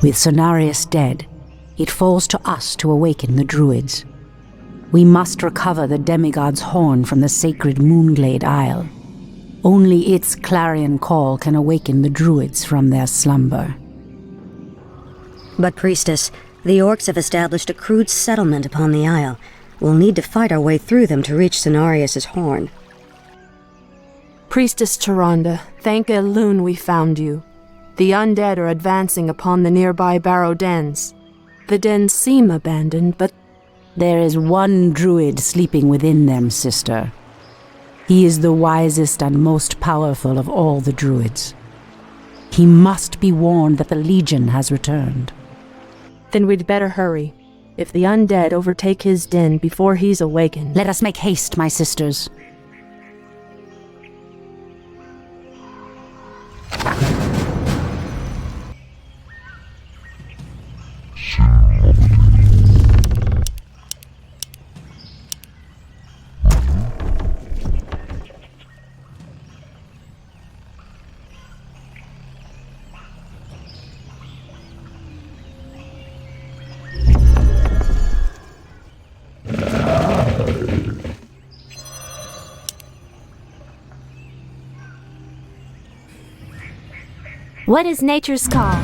With Cenarius dead, it falls to us to awaken the druids. We must recover the demigod's horn from the sacred Moonglade Isle. Only its clarion call can awaken the druids from their slumber. But, Priestess, the orcs have established a crude settlement upon the isle. We'll need to fight our way through them to reach Cenarius' horn. Priestess Tyrande, thank Elune we found you. The undead are advancing upon the nearby barrow dens. The dens seem abandoned, but there is one druid sleeping within them, sister. He is the wisest and most powerful of all the druids. He must be warned that the Legion has returned. Then we'd better hurry. If the undead overtake his den before he's awakened... Let us make haste, my sisters. What is nature's call?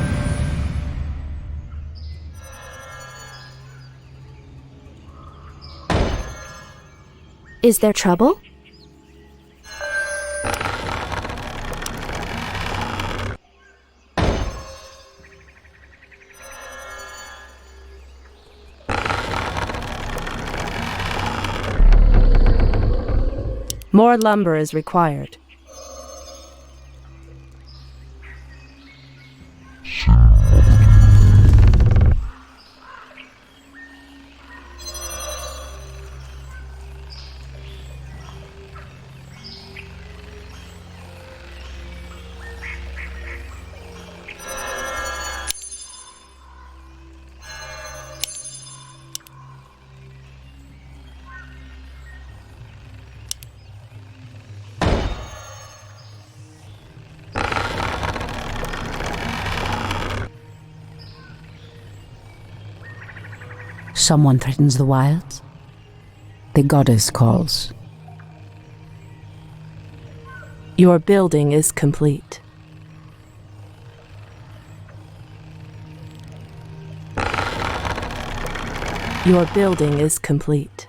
Is there trouble? More lumber is required. Someone threatens the wilds. The goddess calls. Your building is complete. Your building is complete.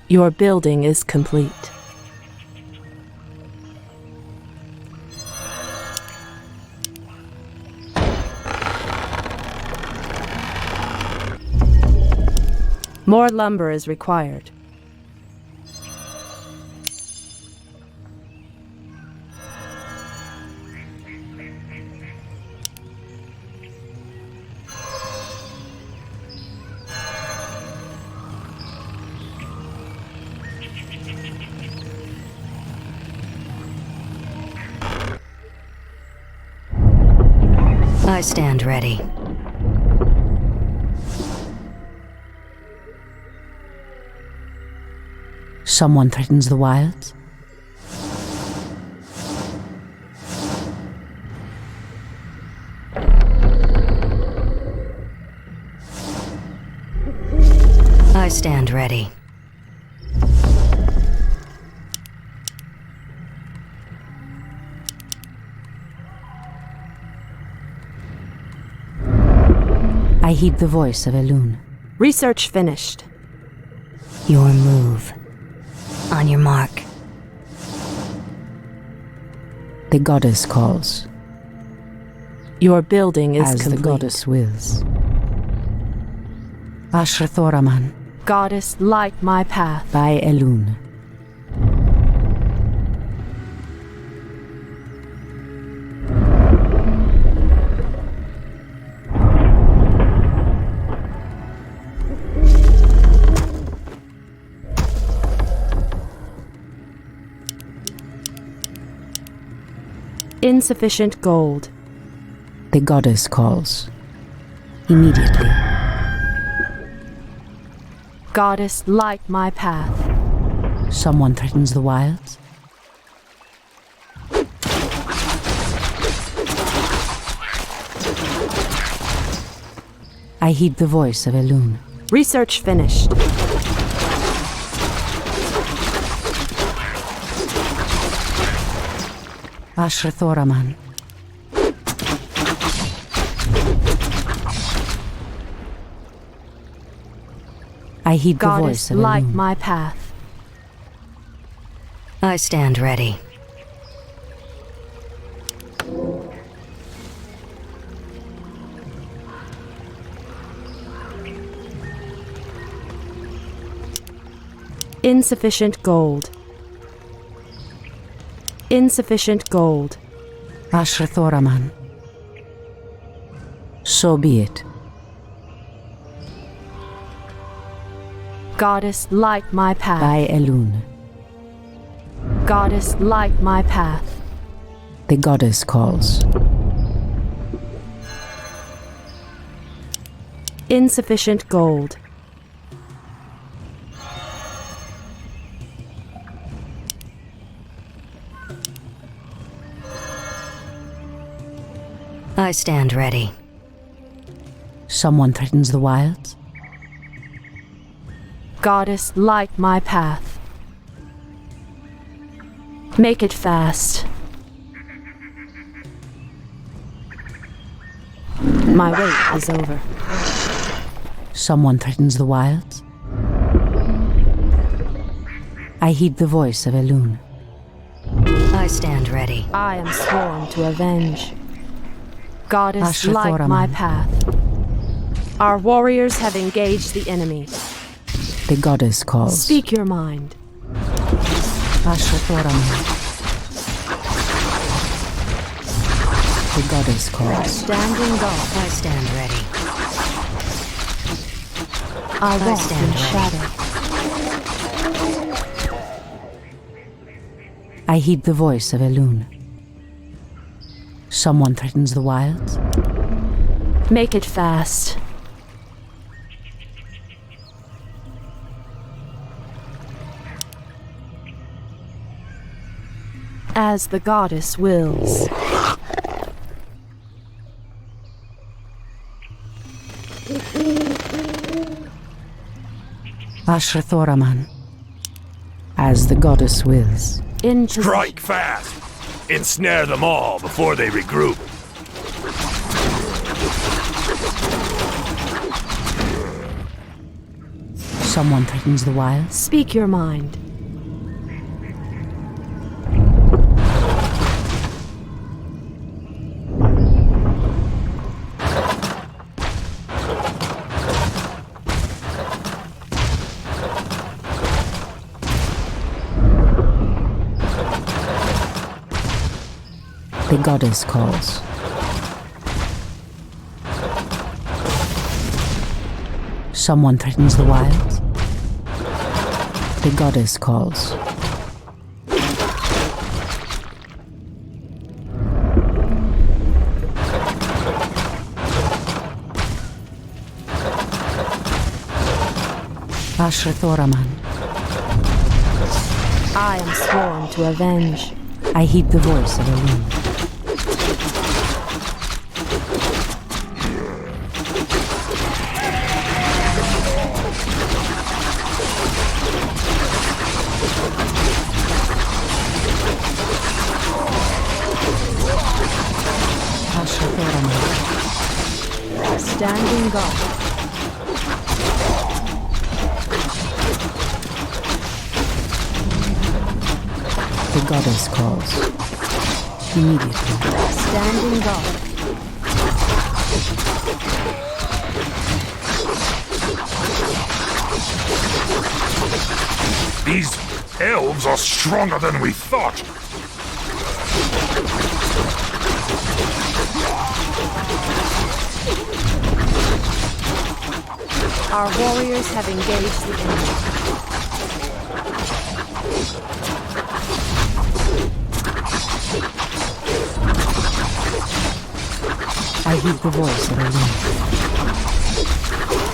Your building is complete. More lumber is required. I stand ready. Someone threatens the wilds. I stand ready. I heed the voice of Elune. Research finished. Your move. On your mark. The goddess calls. Your building is As complete. the goddess wills. Ashrathoraman. Goddess, light my path. By Elune. Insufficient gold. The goddess calls. Immediately. Goddess, light my path. Someone threatens the wilds? I heed the voice of Elune. Research finished. Ashrathoraman. I heed the voice Goddess, of light Elune. my path. I stand ready. Insufficient gold. Insufficient gold. Ashrathoraman. So be it. Goddess, light my path. By Elune. Goddess, light my path. The goddess calls. Insufficient gold. I stand ready. Someone threatens the wilds? Goddess, light my path. Make it fast. My wait is over. Someone threatens the wilds? I heed the voice of Elune. I stand ready. I am sworn to avenge. Goddess, light Ashrathoraman. my path. Our warriors have engaged the enemy. The goddess calls. Speak your mind. Ashrathoraman. The goddess calls. Standing guard. I stand ready. I walk stand in ready. shadow. I heed the voice of Elune. Someone threatens the wilds? Make it fast. As the goddess wills. Ashrathoraman. As the goddess wills. In Strike fast! Ensnare them all before they regroup. Someone threatens the wilds? Speak your mind. The goddess calls. Someone threatens the wilds? The goddess calls. Ashrathoraman. I am sworn to avenge. I heed the voice of Elune. Standing guard. The goddess calls. Immediately. Standing guard. These elves are stronger than we thought. Our warriors have engaged the enemy. I heed the voice of Elune.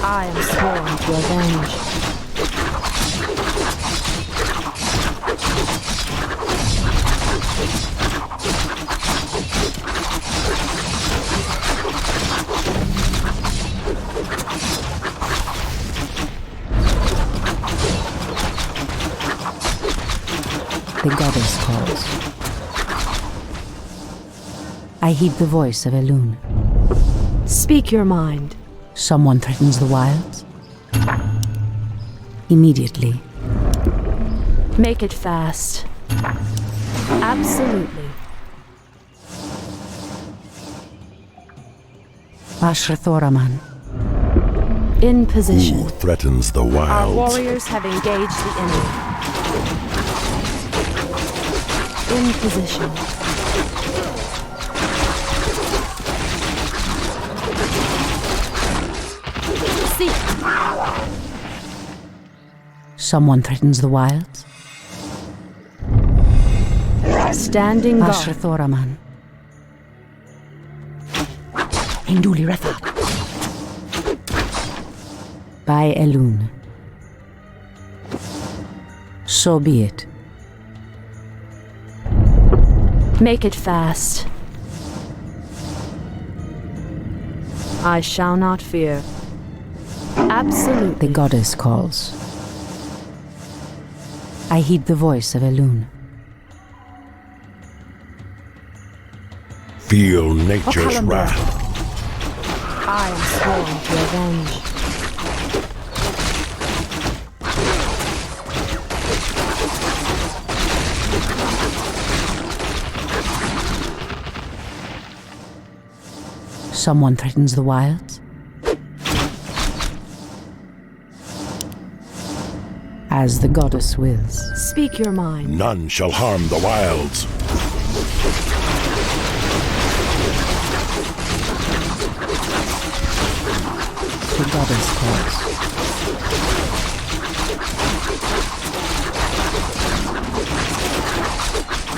I am sworn to avenge. The goddess calls. I heed the voice of Elune. Speak your mind. Someone threatens the wilds? Immediately. Make it fast. Absolutely. Ashrathoraman. In position. Who threatens the Our wilds? warriors have engaged the enemy. In position. See. Someone threatens the wilds? Standing guard. Ashrathoraman. Hinduli Retha. By Elune. So be it. Make it fast. I shall not fear. Absolutely. The goddess calls. I heed the voice of Elune. Feel nature's Kalimdor. wrath. I am sworn to avenge. Someone threatens the wilds? As the goddess wills. Speak your mind. None shall harm the wilds. The goddess calls.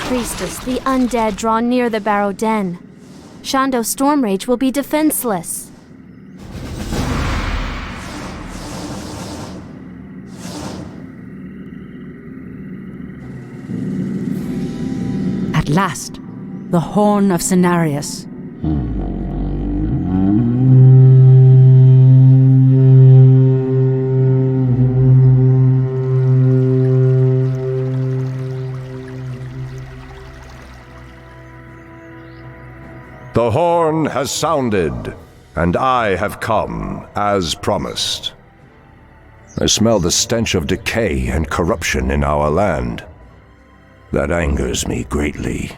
Priestess, the undead draw near the Barrow Den. Shondo Stormrage will be defenseless. At last, the horn of Cenarius. The horn has sounded, and I have come, as promised. I smell the stench of decay and corruption in our land. That angers me greatly.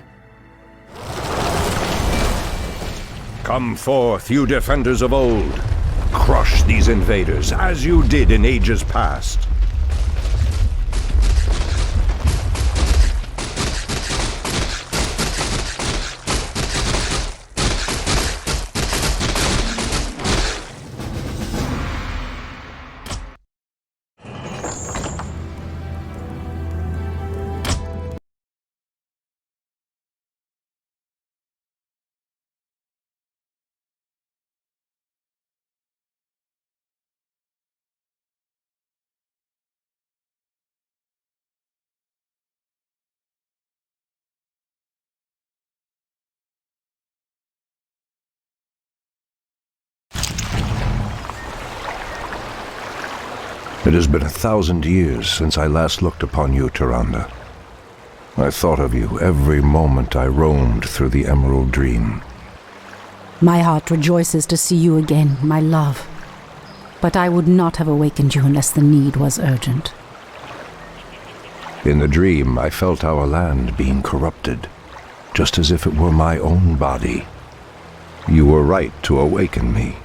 Come forth, you defenders of old. Crush these invaders, as you did in ages past. It has been 1,000 years since I last looked upon you, Tyrande. I thought of you every moment I roamed through the Emerald Dream. My heart rejoices to see you again, my love. But I would not have awakened you unless the need was urgent. In the dream, I felt our land being corrupted, just as if it were my own body. You were right to awaken me.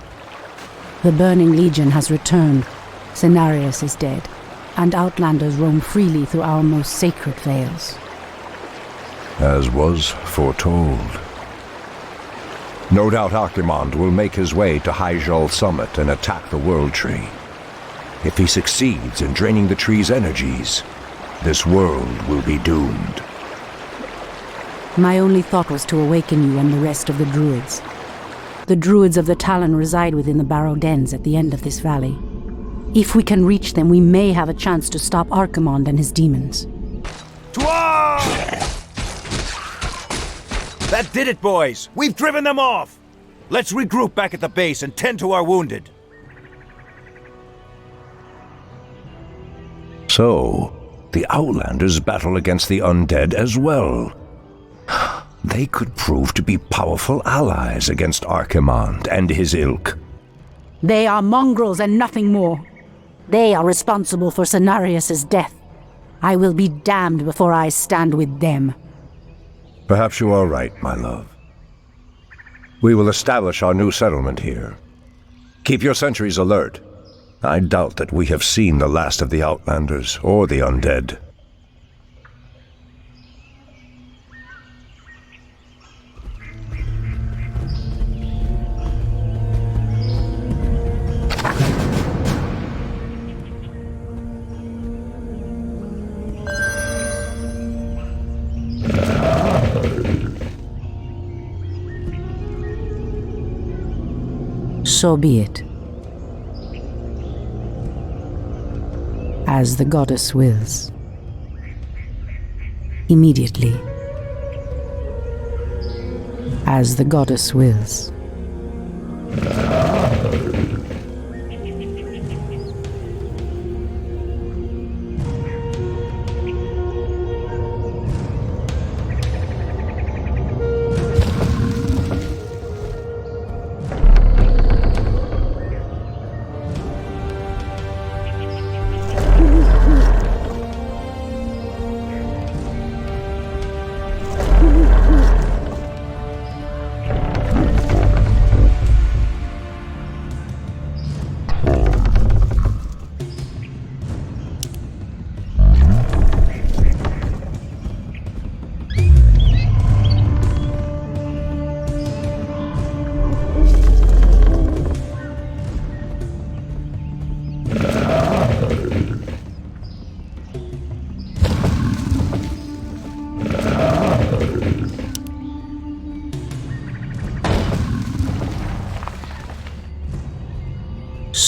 The Burning Legion has returned. Cenarius is dead, and outlanders roam freely through our most sacred vales. As was foretold. No doubt Archimond will make his way to Hyjal Summit and attack the World Tree. If he succeeds in draining the tree's energies, this world will be doomed. My only thought was to awaken you and the rest of the druids. The druids of the Talon reside within the Barrow Dens at the end of this valley. If we can reach them, we may have a chance to stop Archimonde and his demons. That did it, boys! We've driven them off! Let's regroup back at the base and tend to our wounded. So, the Outlanders battle against the undead as well. They could prove to be powerful allies against Archimonde and his ilk. They are mongrels and nothing more. They are responsible for Cenarius' death. I will be damned before I stand with them. Perhaps you are right, my love. We will establish our new settlement here. Keep your sentries alert. I doubt that we have seen the last of the Outlanders or the undead. So be it. As the goddess wills. Immediately. As the goddess wills.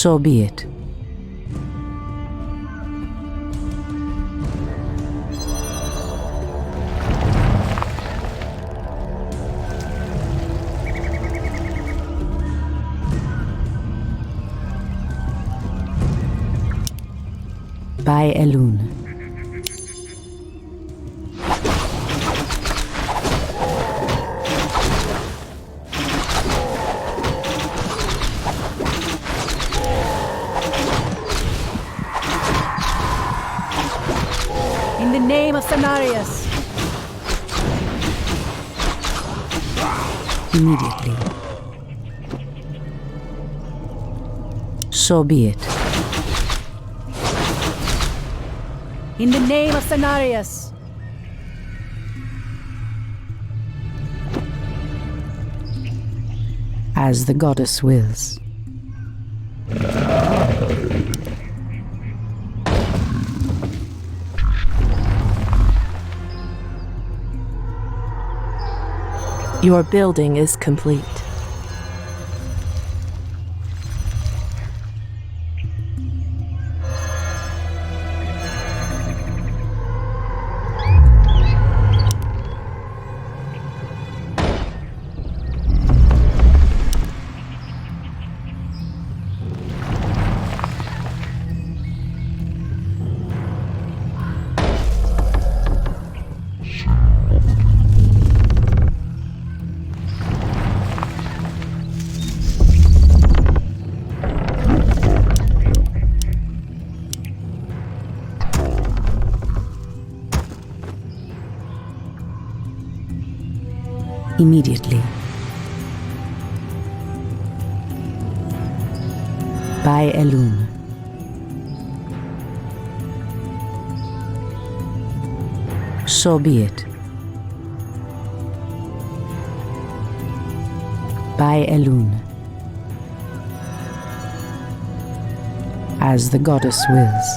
So be it. By Elune. In the name of Cenarius. Immediately. So be it. In the name of Cenarius. As the goddess wills. Your building is complete. Immediately. By Elune. So be it. By Elune. As the goddess wills.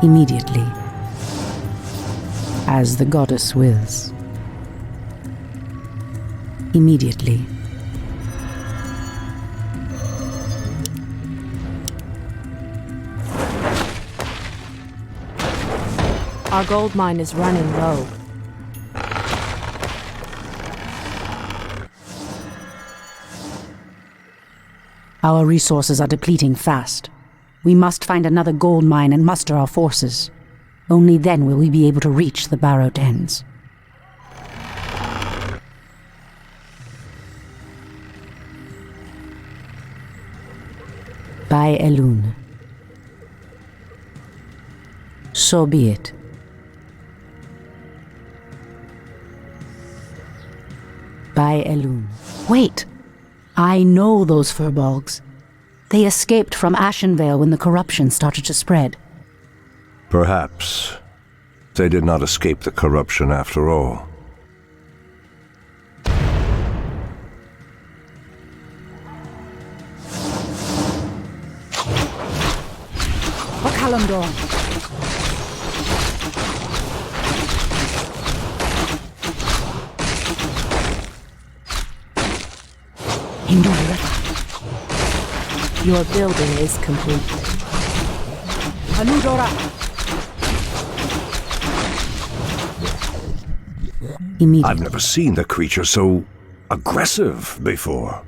Immediately. As the goddess wills. Immediately. Our gold mine is running low. Our resources are depleting fast. We must find another gold mine and muster our forces. Only then will we be able to reach the Barrow Dens. By Elune. So be it. By Elune. Wait! I know those furbolgs. They escaped from Ashenvale when the corruption started to spread. Perhaps they did not escape the corruption after all. Kalimdor. Your building is complete. Anudora. Immediately. I've never seen the creature so aggressive before.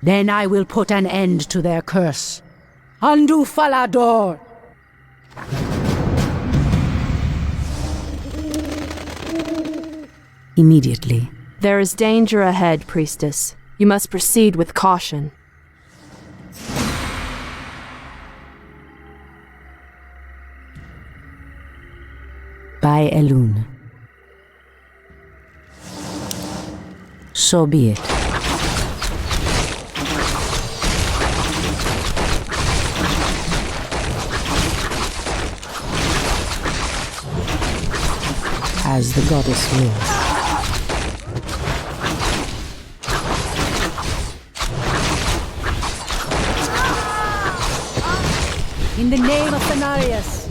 Then I will put an end to their curse. Andu Falador! Immediately. There is danger ahead, Priestess. You must proceed with caution. By Elune. So be it. As the goddess wills. In the name of Cenarius.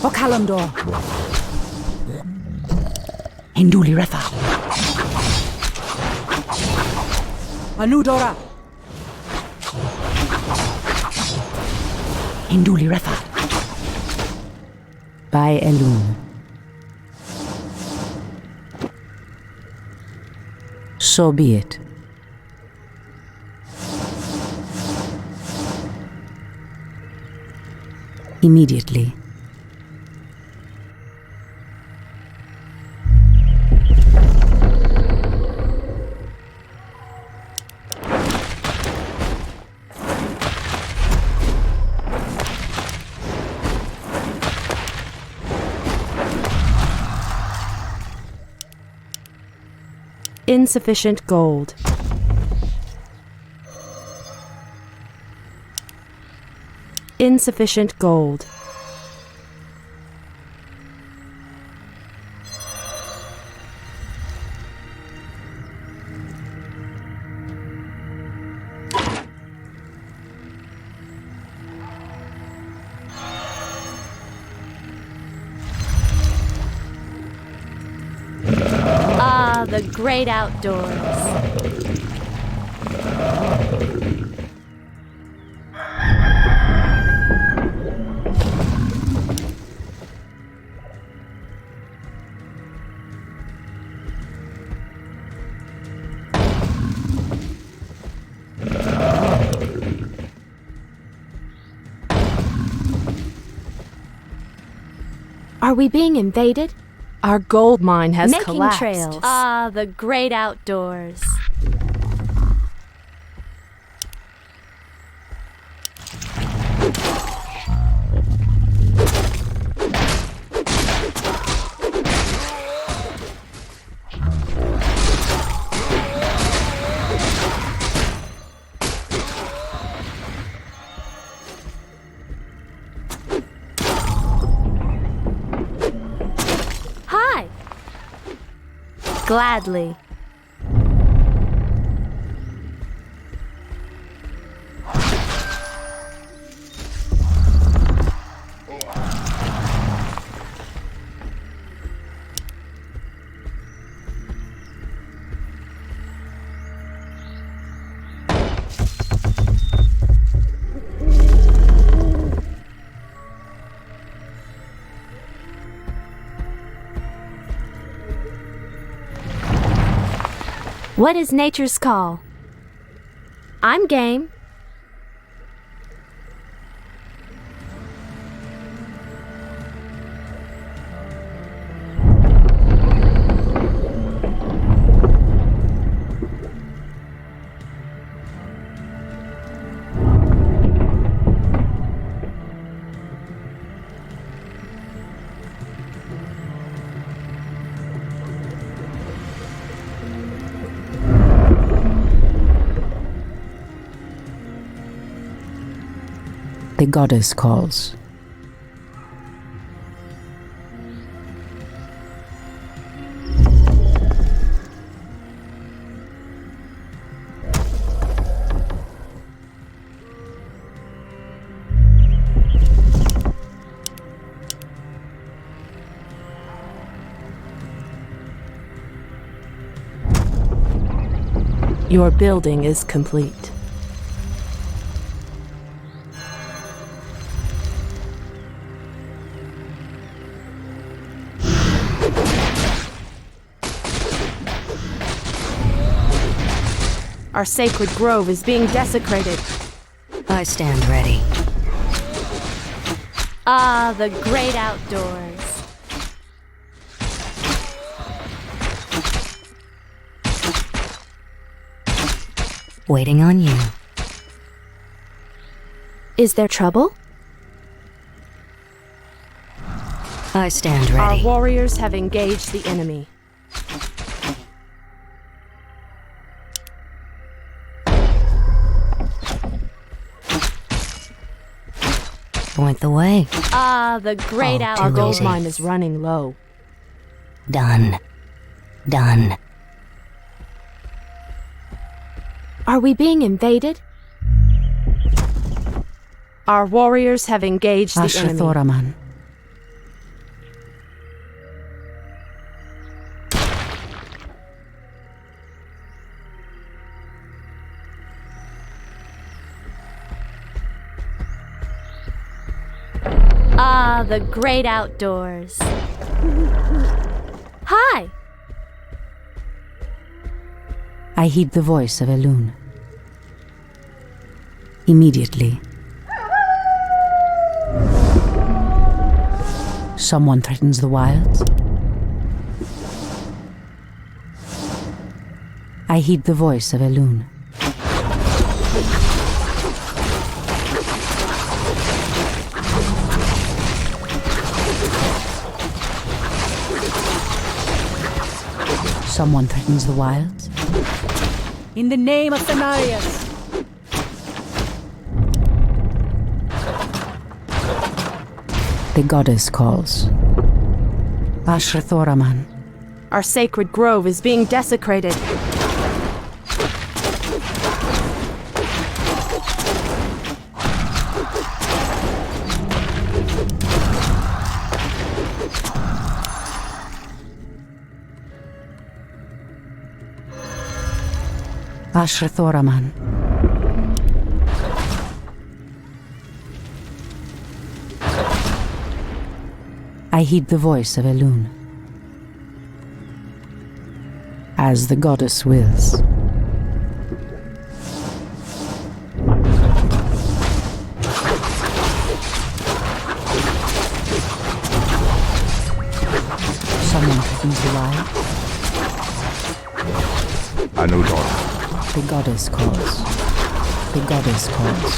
For Kalimdor. Hinduli Refa. Anudora. Hinduli Refa. By Elune. So be it. Immediately. Insufficient gold. Insufficient gold. Ah, the great outdoors. Are we being invaded? Our gold mine has Making collapsed. trails. Ah, the great outdoors. Hi. Gladly. What is nature's call? I'm game. The goddess calls. Your building is complete. Our sacred grove is being desecrated. I stand ready. Ah, the great outdoors. Waiting on you. Is there trouble? I stand Our ready. warriors have engaged the enemy. Point the way. Ah, the great Oh, Our too gold easy. mine is running low. Done. Done. Are we being invaded? Our warriors have engaged the enemy. Ashrathoraman. Ah, the great outdoors. Hi! I heed the voice of Elune. Immediately. Someone threatens the wilds. I heed the voice of Elune. Someone threatens the wilds. In the name of Cenarius! The goddess calls. Ashrathoraman. Our sacred grove is being desecrated. Ashrathoraman. I heed the voice of Elune. As the goddess wills. Someone threatens the wild. Anudor. The goddess calls. The goddess calls.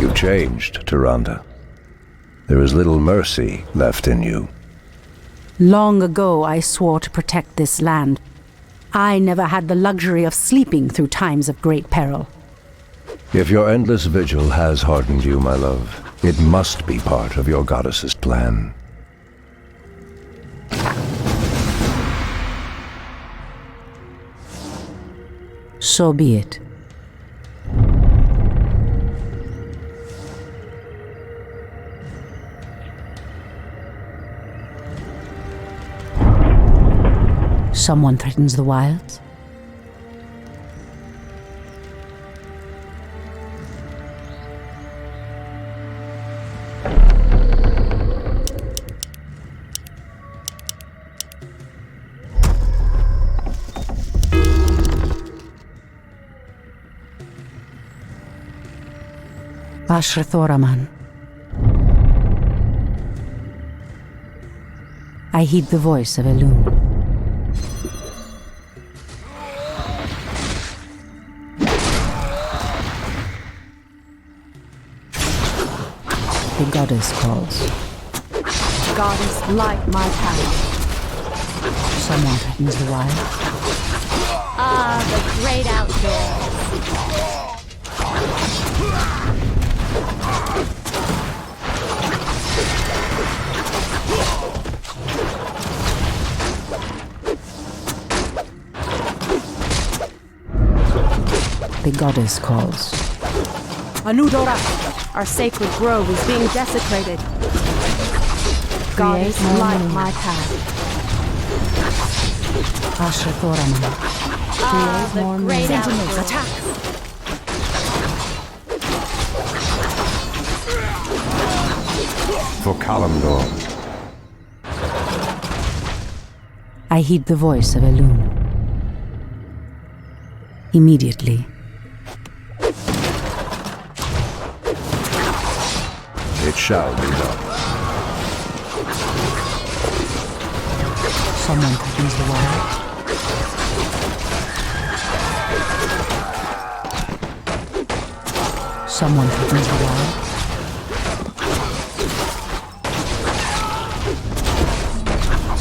You've changed, Tyrande. There is little mercy left in you. Long ago I swore to protect this land. I never had the luxury of sleeping through times of great peril. If your endless vigil has hardened you, my love, it must be part of your goddess's plan. So be it. Someone threatens the wilds. Ashrathoraman. I heed the voice of Elun. The goddess calls. Goddess, light my path. Someone threatens the wild. Ah, the great outdoors. The goddess calls. Anudora! Our sacred grove is being desecrated. Goddess, light my path. Ashrathoraman. Ah, the great outdoors. Attack! For Kalimdor. I heed the voice of Elun. Immediately. It shall be done. Someone threatens the wild. Someone threatens the wild.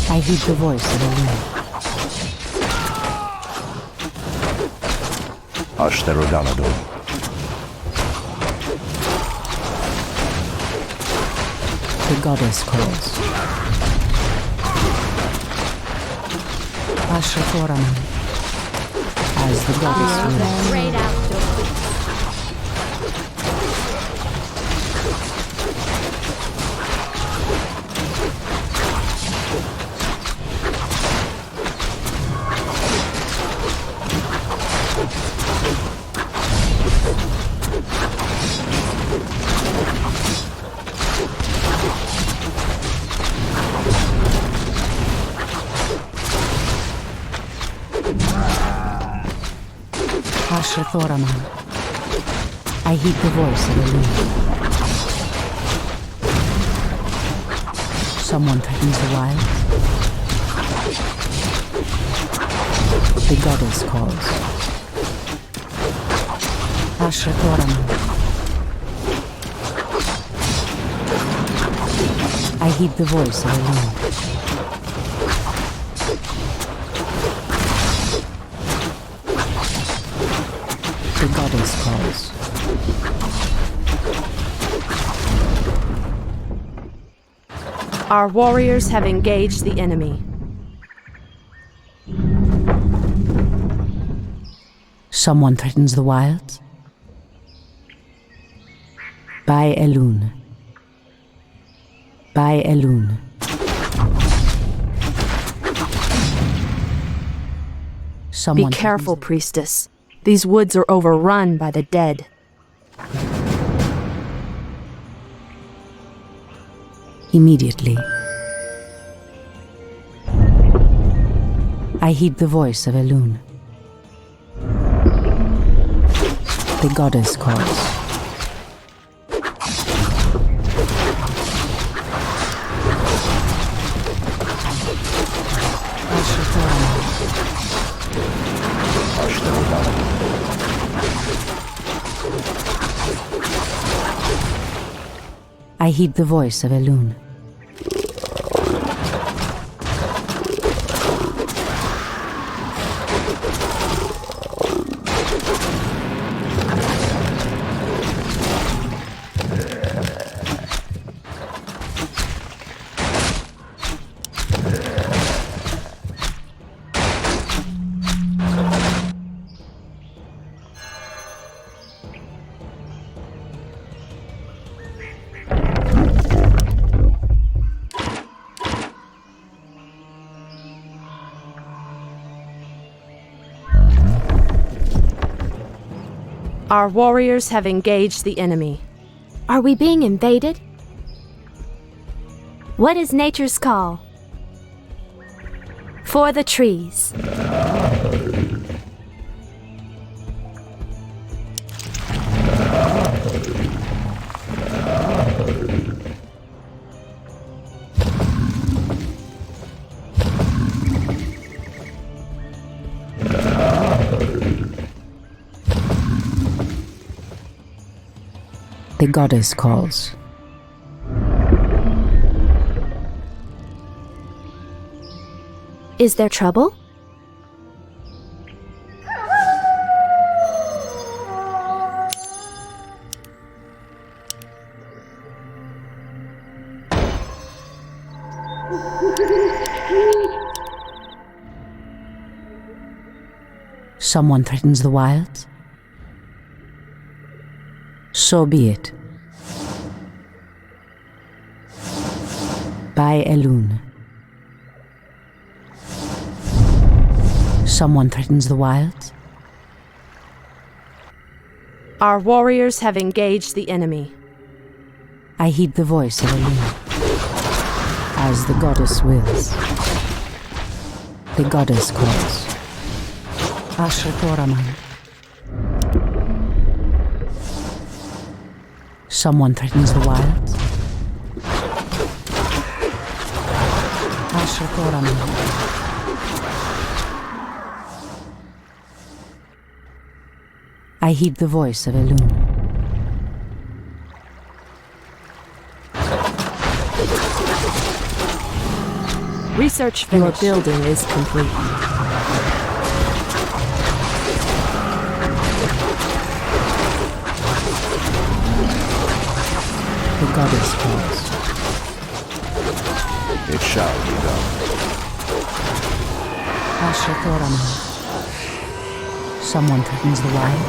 I heed the voice of Elun. Ashtherodanador. The goddess calls. Ashrathoraman. As the goddess Ah, wills. the great outdoors. Ashrathoraman. I heed the voice of Elun. Someone threatens the wild. The goddess calls. Ashrathoraman. I heed the voice of Elun. The goddess calls. Our warriors have engaged the enemy. Someone threatens the wilds. By Elun. By Elun. Be Someone careful, priestess. These woods are overrun by the dead. Immediately. I heed the voice of Elun. The goddess calls. I heed the voice of Elun. Our warriors have engaged the enemy. Are we being invaded? What is nature's call? For the trees. The goddess calls. Is there trouble? Someone threatens the wilds? So be it. By Elune. Someone threatens the wilds? Our warriors have engaged the enemy. I heed the voice of Elune. As the goddess wills. The goddess calls. Ashrathoraman. Someone threatens the wilds? Ashrathoraman. I heed the voice of Elune. Research finished. Your building is complete. The goddess calls. It shall be done. Ashrathoraman. Someone threatens the wild.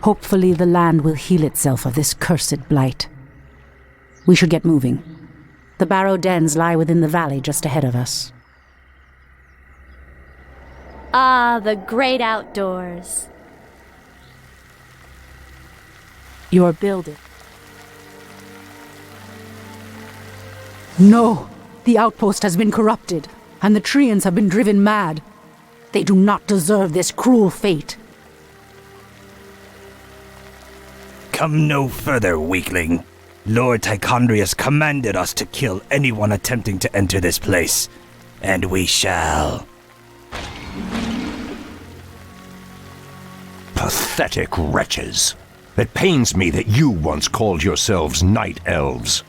Hopefully the land will heal itself of this cursed blight. We should get moving. The barrow dens lie within the valley just ahead of us. Ah, the great outdoors. Your building. No! The outpost has been corrupted, and the Treants have been driven mad. They do not deserve this cruel fate. Come no further, weakling. Lord Tichondrius commanded us to kill anyone attempting to enter this place, and we shall. Pathetic wretches. It pains me that you once called yourselves night elves.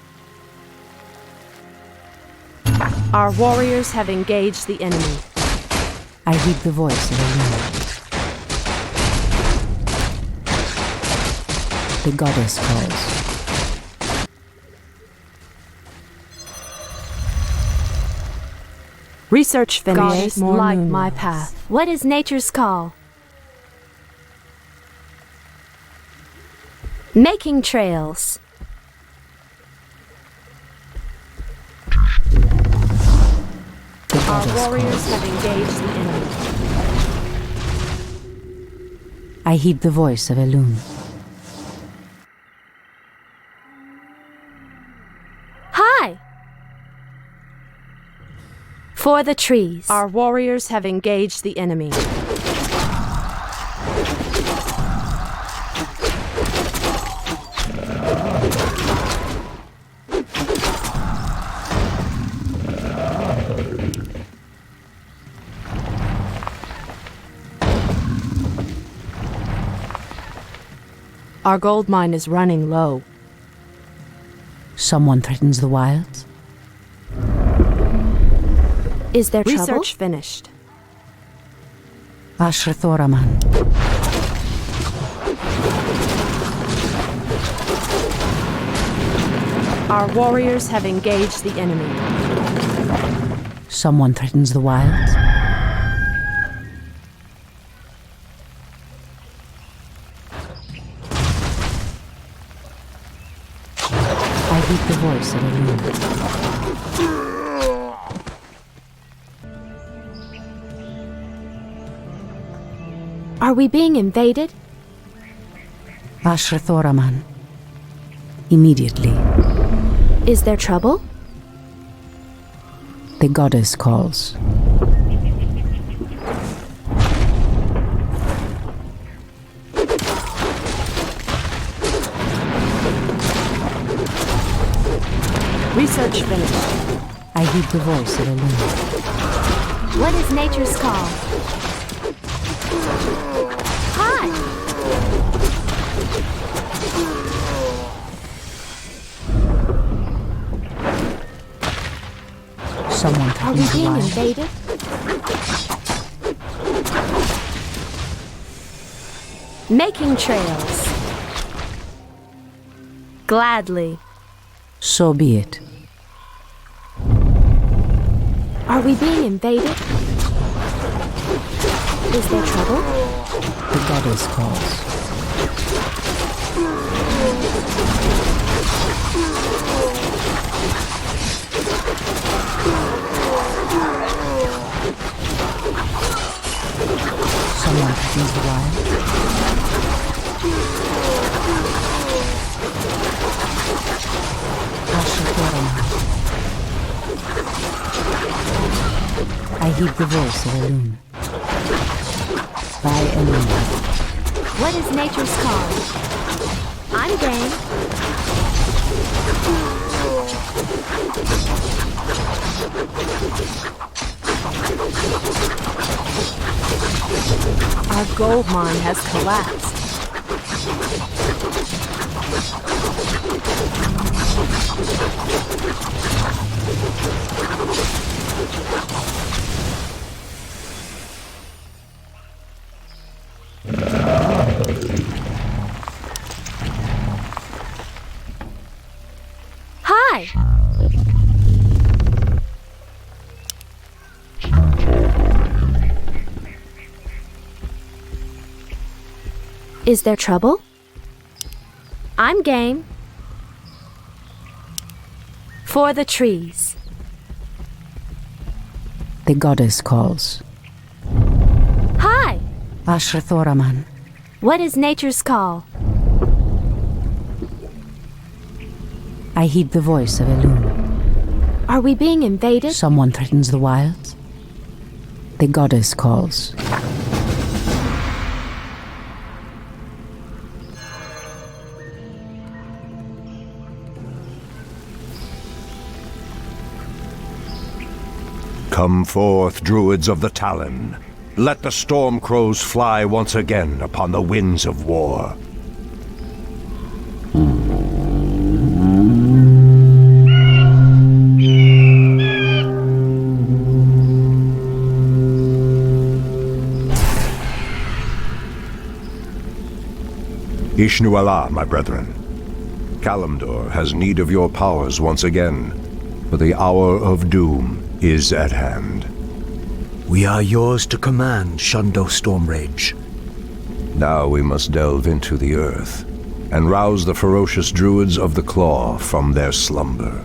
Our warriors have engaged the enemy. I heed the voice of Elune. The goddess calls. Research finished. Goddess, light my path. What is nature's call? Making trails. Our warriors have engaged the enemy. I heed the voice of Elune. Hi! For the trees. Our warriors have engaged the enemy. Our gold mine is running low. Someone threatens the wilds? Is there trouble? Research finished. Ashrathoraman. Our warriors have engaged the enemy. Someone threatens the wilds? I heed the voice of Elune. Are we being invaded? Ashrathoraman. Immediately. Is there trouble? The goddess calls. Research finished. I heed the voice of Elune. What is nature's call? Hi! Are we threatens the being wild. invaded? Making trails. Gladly. So be it. Are we being invaded? Is there trouble? The goddess calls. Someone threatens the wild. I heed the voice of Elune. By Elune. What is nature's call? I'm game. Our gold mine has collapsed. Hi! Is there trouble? I'm game. For the trees. The goddess calls. Hi! Ashrathoraman. What is nature's call? I heed the voice of Elune. Are we being invaded? Someone threatens the wilds. The goddess calls. Come forth, druids of the Talon. Let the storm crows fly once again upon the winds of war. Ishnu Allah, my brethren. Kalimdor has need of your powers once again, for the hour of doom is at hand. We are yours to command, Shundo Stormrage. Now we must delve into the earth and rouse the ferocious druids of the Claw from their slumber.